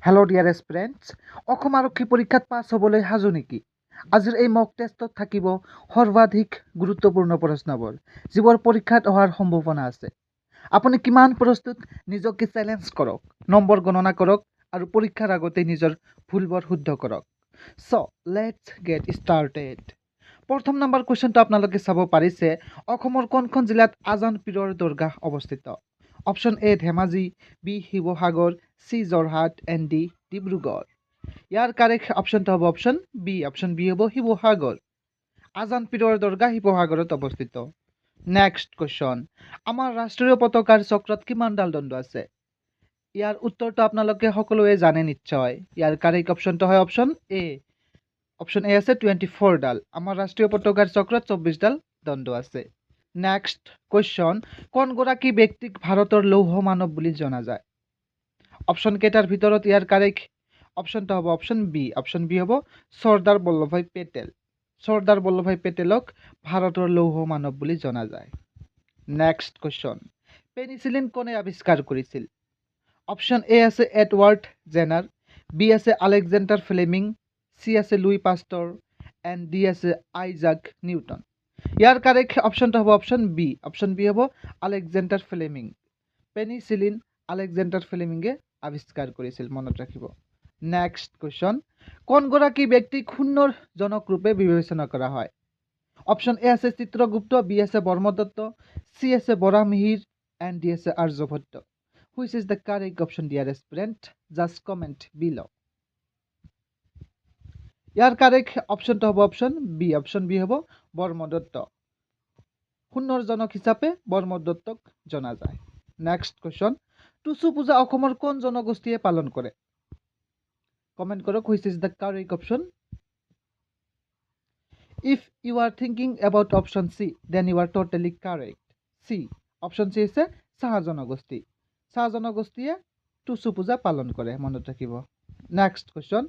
Hello' dear এছপিৰেণ্টছ, Assam আৰক্ষী পৰীক্ষাত পাছ হ'বলৈ সাজু নেকি? আজিৰ এই মক টেষ্টত থাকিব সৰ্বাধিক গুৰুত্বপূৰ্ণ প্ৰশ্নবোৰ, যিবোৰ পৰীক্ষাত অহাৰ সম্ভাৱনা আছে। আপুনি কিমান প্ৰস্তুত নিজকে চেলেঞ্জ কৰক, নম্বৰ গণনা কৰক আৰু পৰীক্ষাৰ আগতে নিজৰ ভুলবোৰ শুদ্ধ কৰক। চ' লেটছ গেট ষ্টাৰ্টেড। প্ৰথম নম্বৰ কুৱেশ্যনটো আপোনালোকে চাব পাৰিছে, অসমৰ কোনখন জিলাত আজান পীৰৰ দৰগাহ অৱস্থিত? Option A Dhemaji, B Sivasagar, C Jorhat and D Dibrugarh. ইয়াৰ কাৰেক্ট অপশ্যনটো হ'ব অপশ্যন বি। অপশ্যন বি হ'ব শিৱসাগৰ। আজান পীৰৰ দৰগাহ শিৱসাগৰত অৱস্থিত। নেক্সট কুৱেশ্যন, আমাৰ ৰাষ্ট্ৰীয় পতাকাৰ চক্ৰত কিমানডাল দণ্ড আছে? ইয়াৰ উত্তৰটো আপোনালোকে সকলোৱে জানে নিশ্চয়। ইয়াৰ কাৰেক্ট অপশ্যনটো হয় অপশ্যন এ। অপশ্যন এ আছে 24 ডাল। আমাৰ ৰাষ্ট্ৰীয় পতাকাৰ চক্ৰত 24 ডাল দণ্ড আছে। নেক্সট কুৱেশ্যন, কোনগৰাকী ব্যক্তিক ভাৰতৰ লৌহ মানৱ বুলি জনা যায়? অপশ্যন কেইটাৰ ভিতৰত ইয়াৰ কাৰেক্ট অপশ্যনটো হ'ব অপশ্যন বি। অপশ্যন বি হ'ব চৰ্দাৰ বল্লভভাই পেটেল। চৰ্দাৰ বল্লভভাই পেটেলক ভাৰতৰ লৌহ মানৱ বুলি জনা যায়। নেক্সট কুৱেশ্যন, পেনিচিলিন কোনে আৱিষ্কাৰ কৰিছিল? অপশ্যন এ আছে এডৱাৰ্ড জেনাৰ, বি আছে আলেকজেণ্ডাৰ ফ্লেমিং, চি আছে লুই পাষ্টৰ এণ্ড ডি আছে আইজাক নিউটন। ইয়াৰ কাৰেক্ট অপশ্যনটো হ'ব অপশ্যন বি। অপশ্যন বি হ'ব আলেকজেণ্ডাৰ ফ্লেমিং। পেনিচিলিন আলেকজেণ্ডাৰ ফ্লেমিঙে আৱিষ্কাৰ কৰিছিল, মনত ৰাখিব। নেক্সট কুৱেশ্যন, কোনগৰাকী ব্যক্তিক শূন্যৰ জনক ৰূপে বিবেচনা কৰা হয়? অপশ্যন এ আছে চিত্ৰগুপ্ত, বি আছে ব্ৰহ্মদত্ত, চি আছে বৰাহমিহিৰ এণ্ড ডি আছে Aryabhata. Which is the correct option dear aspirant? Just comment below'. ইয়াৰ কাৰেক্ট অপশ্যনটো হ'ব অপশ্যন বি। অপশ্যন বি হ'ব ব্ৰহ্মদত্ত। শূন্যৰ জনক হিচাপে ব্ৰহ্মদত্তক জনা যায়। নেক্সট কুৱেশ্যন, টুচু পূজা অসমৰ কোন জনগোষ্ঠীয়ে পালন কৰে? কমেণ্ট কৰক which is the correct option. If you are thinking about option C, then you are totally correct. C, option C হৈছে চাহ জনগোষ্ঠী। চাহ জনগোষ্ঠীয়ে টুচু পূজা পালন কৰে, মনত ৰাখিব। নেক্সট কুৱেশ্যন,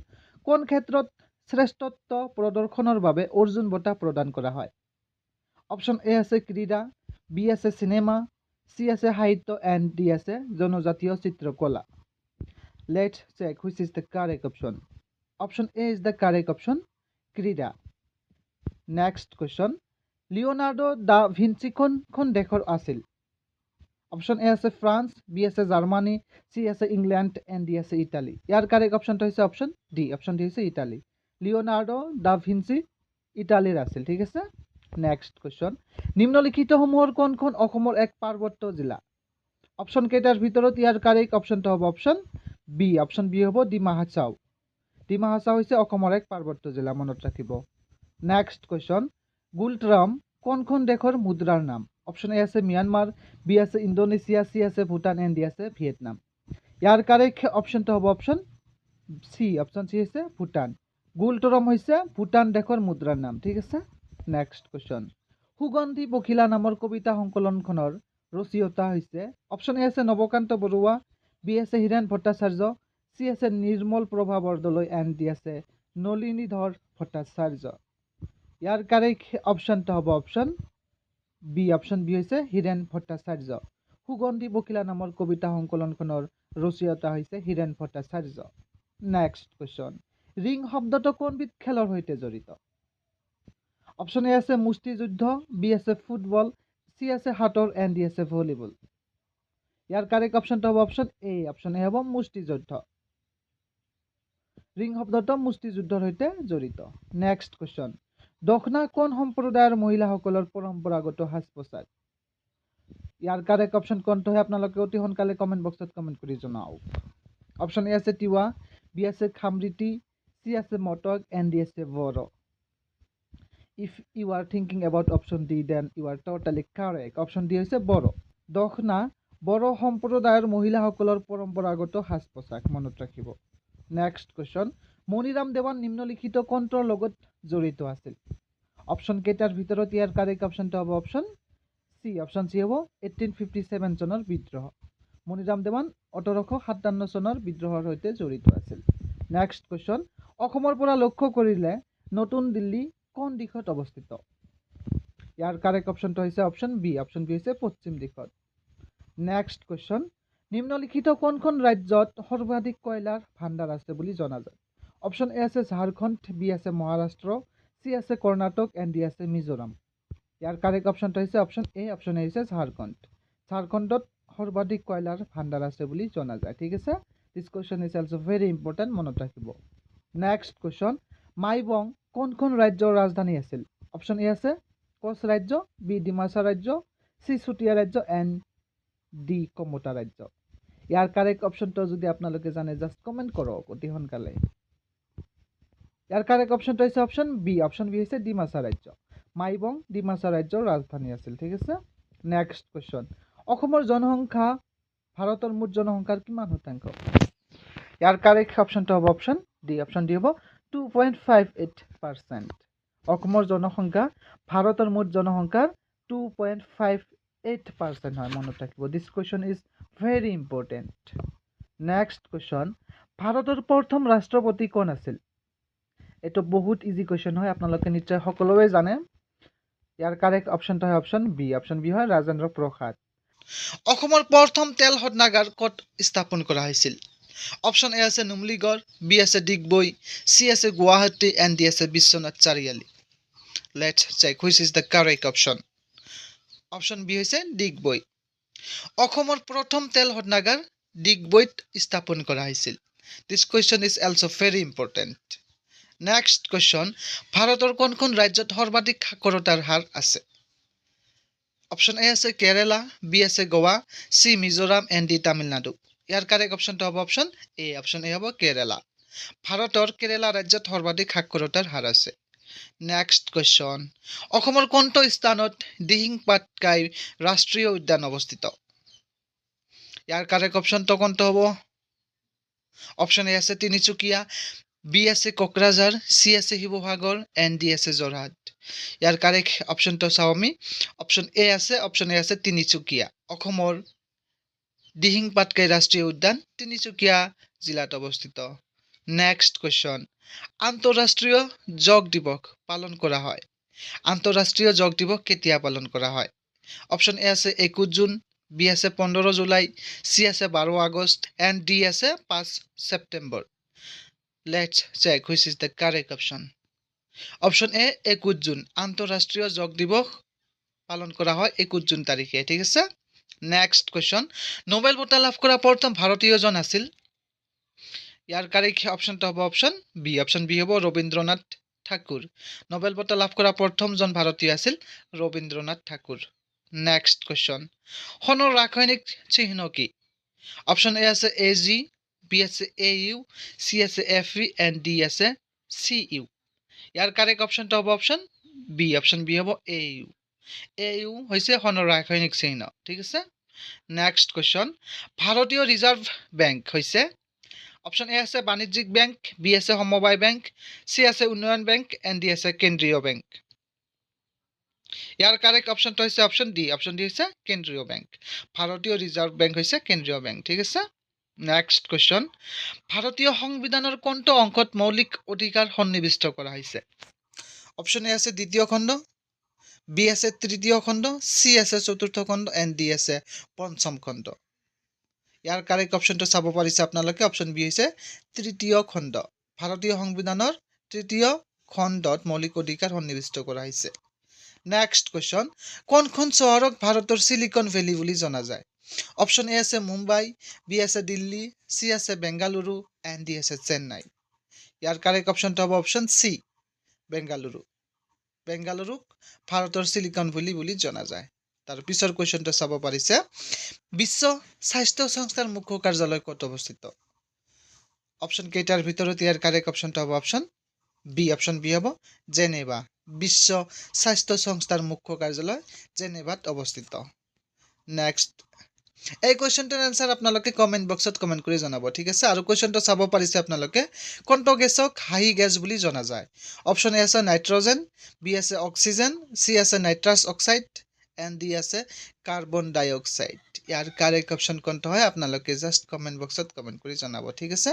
কোন ক্ষেত্ৰত শ্ৰেষ্ঠত্ব প্ৰদৰ্শনৰ বাবে অৰ্জুন বঁটা প্ৰদান কৰা হয়? অপশ্যন এ আছে ক্ৰীড়া, বি আছে চিনেমা, চি আছে সাহিত্য এণ্ড ডি আছে জনজাতীয় চিত্ৰকলা। Let's check which is the correct option. Option A is the correct option, ক্ৰীড়া। Next question, Leonardo da Vinci কোনখন দেশৰ আছিল? অপশ্যন এ আছে ফ্ৰান্স, বি আছে জাৰ্মানী, চি আছে ইংলেণ্ড এণ্ড ডি আছে ইটালী। ইয়াৰ কাৰেক্ট অপশ্যনটো হৈছে অপশ্যন ডি। অপশ্যন ডি হৈছে ইটালী। লিঅ'নাৰ্ডো দা ভিঞ্চি ইটালীৰ আছিল, ঠিক আছে। নেক্সট কুৱেশ্যন, নিম্নলিখিতসমূহৰ কোনখন অসমৰ এক পাৰ্বত্য জিলা? অপশ্যন কেইটাৰ ভিতৰত ইয়াৰ কাৰেক্ট অপশ্যনটো হ'ব অপশ্যন বি। অপশ্যন বি হ'ব ডিমা হাছাও। ডিমা হাছাও হৈছে অসমৰ এক পাৰ্বত্য জিলা, মনত ৰাখিব। নেক্সট কুৱেশ্যন, গুলট্ৰাম কোনখন দেশৰ মুদ্ৰাৰ নাম? অপশ্যন এ আছে ম্যানমাৰ, বি আছে ইণ্ডোনেছিয়া, চি আছে ভূটান এণ্ড ডি আছে ভিয়েটনাম। ইয়াৰ কাৰেক্ট অপশ্যনটো হ'ব অপশ্যন চি। অপশ্যন চি হৈছে ভূটান। গুলট্ৰাম হৈছে ভূটান দেশৰ মুদ্ৰাৰ নাম, ঠিক আছে। নেক্সট কুৱেশ্যন, সুগন্ধি পখিলা নামৰ কবিতা সংকলনখনৰ ৰচয়িতা হৈছে? অপশ্যন এ আছে নৱকান্ত বৰুৱা, বি আছে হীৰেণ ভট্টাচাৰ্য, চি আছে নিৰ্মল প্ৰভা বৰদলৈ এণ্ড ডি আছে নলিনীধৰ ভট্টাচাৰ্য। ইয়াৰ কাৰেক্ট অপশ্যনটো হ'ব অপশ্যন বি। অপশ্যন বি হৈছে হীৰেণ ভট্টাচাৰ্য। সুগন্ধি পখিলা নামৰ কবিতা সংকলনখনৰ ৰচয়িতা হৈছে Hiren Bhattacharya. Next question, ring শব্দটো কোনবিধ খেলৰ সৈতে জড়িত? অপশ্যন এ আছে মুষ্টিযুদ্ধ, বি আছে ফুটবল, চি আছে সাঁতোৰ এণ্ড ডি আছে ভলীবল। ইয়াৰ কাৰেক্ট অপশ্যনটো হ'ব অপশ্যন এ। অপশ্যন এ হ'ব মুষ্টিযুদ্ধ। ৰিং শব্দটো মুষ্টিযুদ্ধৰ সৈতে জড়িত। নেক্সট কুৱেশ্যন, দখনা কোন সম্প্ৰদায়ৰ মহিলাসকলৰ পৰম্পৰাগত সাজ পোছাক? ইয়াৰ কাৰেক্ট অপশ্যন কোনটো হয় আপোনালোকে অতি সোনকালে কমেণ্ট বক্সত কমেণ্ট কৰি জনাওক। অপশ্যন এ আছে তিৱা, বি আছে খামৰিটি, চি আছে মটক এণ্ড ডি আছে Bodo. If you are thinking about option D, then you are totally correct. Option D হৈছে বড়ো। দখনা বড়ো সম্প্ৰদায়ৰ মহিলাসকলৰ পৰম্পৰাগত সাজ পোছাক, মনত ৰাখিব। নেক্সট কুৱেশ্যন, মণিৰাম দেৱান নিম্নলিখিত কোনটোৰ লগত জড়িত আছিল? অপশ্যন কেইটাৰ ভিতৰত ইয়াৰ কাৰেক্ট অপশ্যনটো হ'ব অপশ্যন চি। অপশ্যন চি হ'ব 1857 চনৰ বিদ্ৰোহ। মণিৰাম দেৱান 1857 চনৰ বিদ্ৰোহৰ সৈতে জড়িত আছিল। নেক্সট কুৱেশ্যন, অসমৰ পৰা লক্ষ্য কৰিলে নতুন দিল্লী কোন দিশত অৱস্থিত? ইয়াৰ কাৰেক্ট অপশ্যনটো হৈছে অপশ্যন বি। অপশ্যন বি হৈছে পশ্চিম দিশত। নেক্সট কুৱেশ্যন, নিম্নলিখিত কোনখন ৰাজ্যত সৰ্বাধিক কয়লাৰ ভাণ্ডাৰ আছে বুলি জনা যায়? অপশ্যন এ আছে ঝাৰখণ্ড, বি আছে মহাৰাষ্ট্ৰ, চি আছে কৰ্ণাটক এণ্ড ডি আছে মিজোৰাম। ইয়াৰ কাৰেক্ট অপশ্যনটো হৈছে অপশ্যন এ হৈছে ঝাৰখণ্ড। ঝাৰখণ্ডত সৰ্বাধিক কয়লাৰ ভাণ্ডাৰ আছে বুলি জনা যায়। ঠিক আছে, দিছ question is also' very important, মনত ৰাখিব। নেক্সট কুৱেশ্যন, মাইবং কোনখন ৰাজ্যৰ ৰাজধানী আছিল? অপশ্যন এ আছে কোচ ৰাজ্য, বি ডিমাচা ৰাজ্য, চি চুতীয়া ৰাজ্য এণ্ড ডি কমতা ৰাজ্য। ইয়াৰ কাৰেক্ট অপশ্যনটো যদি আপোনালোকে জানে জাষ্ট কমেণ্ট কৰক অতি সোনকালে। ইয়াৰ কাৰেক্ট অপশ্যনটো হৈছে অপশ্যন বি হৈছে ডিমাচা ৰাজ্য। মাইবং ডিমাচা ৰাজ্যৰ ৰাজধানী আছিল। ঠিক আছে, নেক্সট কুৱেশ্যন, অসমৰ জনসংখ্যা ভাৰতৰ মুঠ জনসংখ্যাৰ কিমান শতাংশ? ইয়াৰ কাৰেক্ট অপশ্যনটো হ'ব অপশ্যন ডি হ'ব 2.58%। অসমৰ জনসংখ্যা ভাৰতৰ মুঠ জনসংখ্যাৰ 2.58% হয়, মনত ৰাখিব। দিছ question is very important. Next question, ভাৰতৰ প্ৰথম ৰাষ্ট্ৰপতি কোন আছিল? এইটো বহুত ইজি কুৱেশ্যন হয়, আপোনালোকে নিশ্চয় সকলোৱে জানে। ইয়াৰ কাৰেক্ট অপশ্যনটো হয় অপশ্যন বি হয় ৰাজেন্দ্ৰ প্ৰসাদ। অসমৰ প্ৰথম তেল শোধনাগাৰ ক'ত স্থাপন কৰা হৈছিল? অপশ্যন এ আছে নুমলীগড়, বি আছে ডিগবৈ, চি আছে গুৱাহাটী এণ্ড ডি আছে Biswanath Chariali. Let's check which is the correct option. Option B হৈছে ডিগবৈ। অসমৰ প্ৰথম তেল শোধনাগাৰ ডিগবৈত স্থাপন কৰা হৈছিল। দিছ question is also' very important. Next question, ভাৰতৰ কোনখন ৰাজ্যত সৰ্বাধিক সাক্ষৰতাৰ হাৰ আছে? অপশ্যন এ আছে কেৰেলা, বি আছে Goa, C Mizoram and D Tamil Nadu. ইয়াৰ কাৰেক্ট অপশ্যনটো হ'ব অপশ্যন এ হ'ব কেৰেলা। ভাৰতৰ কেৰেলা ৰাজ্যত সৰ্বাধিক সাক্ষৰতাৰ হাৰ আছে। নেক্সট কুৱেশ্যন, অসমৰ কোনটো স্থানত দিহিং পাটকাই ৰাষ্ট্ৰীয় উদ্যান অৱস্থিত? ইয়াৰ কাৰেক্ট অপশ্যনটো কোনটো হ'ব? অপশ্যন এ আছে তিনিচুকীয়া, বি আছে কোকৰাঝাৰ, চি আছে শিৱসাগৰ এণ্ড ডি আছে যোৰহাট। ইয়াৰ কাৰেক্ট অপশ্যনটো চাওঁ আমি। অপশ্যন এ আছে তিনিচুকীয়া। অসমৰ দিহিং পাটকাই ৰাষ্ট্ৰীয় উদ্যান তিনিচুকীয়া জিলাত অৱস্থিত। নেক্সট কুৱেশ্যন, আন্তঃৰাষ্ট্ৰীয় যোগ দিৱস পালন কৰা হয়। আন্তঃৰাষ্ট্ৰীয় যোগ দিৱস কেতিয়া পালন কৰা হয়? অপশ্যন এ আছে 21 জুন, বি আছে 15 জুলাই, চি আছে 12 আগষ্ট এণ্ড ডি আছে 5 September. Let's check which is the correct option. Option A 21 June, আন্তঃৰাষ্ট্ৰীয় যোগ দিৱস পালন কৰা হয় 21 জুন তাৰিখে। ঠিক আছে, নেক্সট কুৱেশ্যন, নোবেল বঁটা লাভ কৰা প্ৰথম ভাৰতীয়জন আছিল? ইয়াৰ কাৰেক্ট অপশ্যনটো হ'ব অপশ্যন বি হ'ব ৰবীন্দ্ৰনাথ ঠাকুৰ। নোবেল বঁটা লাভ কৰা প্ৰথমজন ভাৰতীয় আছিল ৰবীন্দ্ৰনাথ ঠাকুৰ। নেক্সট কুৱেশ্যন, সোণৰ ৰাসায়নিক চিহ্ন কি? অপশ্যন এ আছে AG, বি আছে AU, চি আছে FE এণ্ড ডি আছে CU। ইয়াৰ কাৰেক্ট অপশ্যনটো হ'ব অপশ্যন বি হ'ব AU। AU হৈছে সোণৰ ৰাসায়নিক চিহ্ন। ঠিক আছে, নেক্সট কুৱেশ্যন, ভাৰতীয় ৰিজাৰ্ভ বেংক হৈছে? অপশ্যন এ আছে বাণিজ্যিক বেংক, বি আছে সমবায় বেংক, চি আছে উন্নয়ন বেংক এণ্ড ডি আছে কেন্দ্ৰীয় বেংক। ইয়াৰ কাৰেক্ট অপশ্যনটো হৈছে অপশ্যন ডি হৈছে কেন্দ্ৰীয় বেংক। ভাৰতীয় ৰিজাৰ্ভ বেংক হৈছে কেন্দ্ৰীয় বেংক। ঠিক আছে, নেক্সট কুৱেশ্যন, ভাৰতীয় সংবিধানৰ কোনটো অংশত মৌলিক অধিকাৰ সন্নিৱিষ্ট কৰা হৈছে? অপশ্যন এ আছে দ্বিতীয় খণ্ড, বি আছে তৃতীয় খণ্ড, চি আছে চতুৰ্থ খণ্ড এণ্ড ডি আছে পঞ্চম খণ্ড। ইয়াৰ কাৰেক্ট অপশ্যনটো চাব পাৰিছে আপোনালোকে। অপশ্যন বি হৈছে তৃতীয় খণ্ড। ভাৰতীয় সংবিধানৰ তৃতীয় খণ্ডত মৌলিক অধিকাৰ সন্নিৱিষ্ট কৰা হৈছে। নেক্সট কুৱেশ্যন, কোনখন চহৰক ভাৰতৰ চিলিকন ভেলী বুলি জনা যায়? অপশ্যন এ আছে মুম্বাই, বি আছে দিল্লী, চি আছে বেংগালুৰু এণ্ড ডি আছে চেন্নাই। ইয়াৰ কাৰেক্ট অপশ্যনটো হ'ব অপশ্যন চি বেংগালুৰু। বেংগালুৰুক ভাৰতৰ চিলিকন ভেলী বুলি জনা যায়। তাৰ পিছৰ কুৱেশ্যনটো চাব পাৰিছে, বিশ্ব স্বাস্থ্য সংস্থাৰ মুখ্য কাৰ্যালয় ক'ত অৱস্থিত? অপশ্যন কেইটাৰ ভিতৰত ইয়াৰ কাৰেক্ট অপশ্যনটো হ'ব অপশ্যন বি হ'ব জেনেভা। বিশ্ব স্বাস্থ্য সংস্থাৰ মুখ্য কাৰ্যালয় জেনেভাত অৱস্থিত। নেক্সট, এই কুৱেশ্যনটোৰ এনচাৰ আপোনালোকে কমেণ্ট বক্সত কমেণ্ট কৰি জনাব। ঠিক আছে, আৰু কুৱেশ্যনটো চাব পাৰিছে আপোনালোকে, কোনটো গেছক হাঁহি গেছ বুলি জনা যায়? অপশ্যন এ আছে নাইট্ৰজেন, বি আছে অক্সিজেন, চি আছে নাইট্ৰাছ অক্সাইড এণ্ড ডি আছে কাৰ্বন ডাই অক্সাইড। ইয়াৰ কাৰেক্ট অপশ্যন কোনটো হয় আপোনালোকে জাষ্ট কমেণ্ট বক্সত কমেণ্ট কৰি জনাব। ঠিক আছে।